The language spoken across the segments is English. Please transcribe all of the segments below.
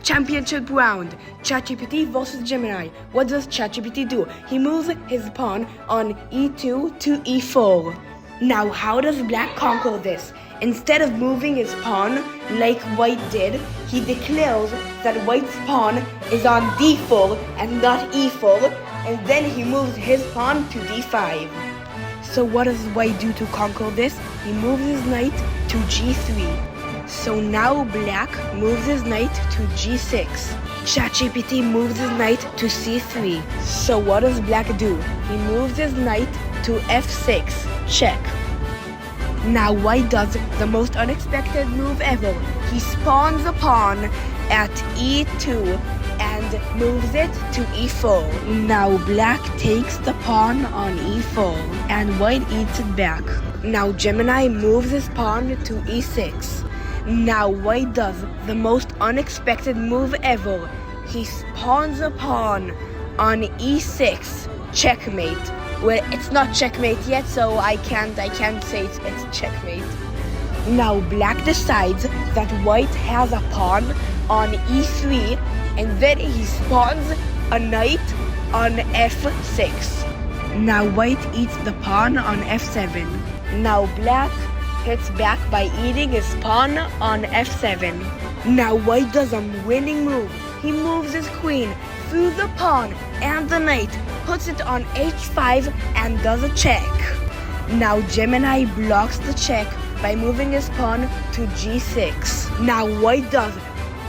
Championship round. ChatGPT vs Gemini. What does ChatGPT do? He moves his pawn on e2 to e4. Now, how does black conquer this? Instead of moving his pawn like white did, he declares that white's pawn is on d4 and not e4, and then he moves his pawn to d5. So what does white do to conquer this? He moves his knight to g3. So now black moves his knight to g6. ChatGPT moves his knight to c3. So what does black do? He moves his knight to f6. Check. Now white does the most unexpected move ever. He spawns a pawn at e2 and moves it to e4. Now black takes the pawn on e4 and white eats it back. Now Gemini moves his pawn to e6. Now white does the most unexpected move ever. He spawns a pawn on e6. Checkmate. Well, it's not checkmate yet, so I can't say it's checkmate. Now black decides that white has a pawn on e3, and then he spawns a knight on f6. Now white eats the pawn on f7. Now black hits back by eating his pawn on f7. Now white does a winning move. He moves his queen through the pawn and the knight, puts it on h5 and does a check. Now Gemini blocks the check by moving his pawn to g6. Now white does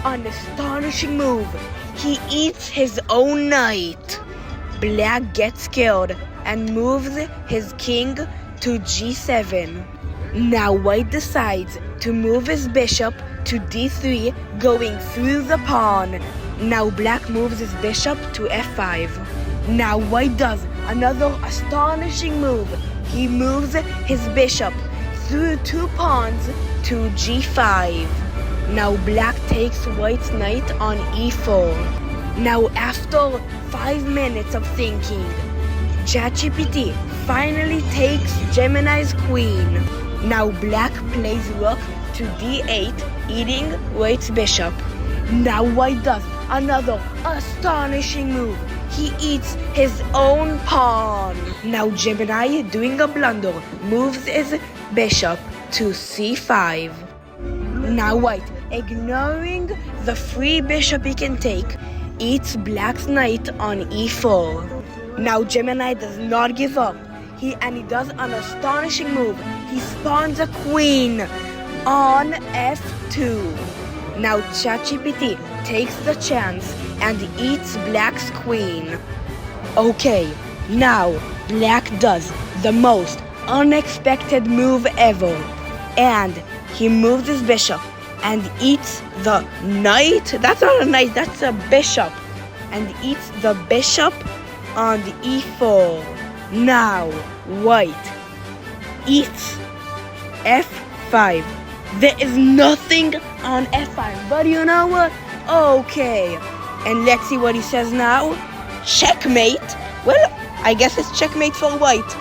an astonishing move. He eats his own knight. Black gets scared and moves his king to g7. Now white decides to move his bishop to d3, going through the pawn. Now black moves his bishop to f5. Now white does another astonishing move. He moves his bishop through two pawns to g5. Now black takes white's knight on e4. Now after 5 minutes of thinking, ChatGPT finally takes Gemini's queen. Now black plays rook to d8, eating white's bishop. Now white does another astonishing move. He eats his own pawn. Now Gemini, doing a blunder, moves his bishop to c5. Now white, ignoring the free bishop he can take, eats black's knight on e4. Now Gemini does not give up. He does an astonishing move. He spawns a queen on f2. Now ChatGPT takes the chance and eats black's queen. Okay, now black does the most unexpected move ever, and he moves his bishop and eats the knight. That's not a knight, that's a bishop. And eats the bishop on the e4. Now white eats f5. There is nothing on f5, but you know what? Okay, and let's see what he says now. Checkmate? Well, I guess it's checkmate for white.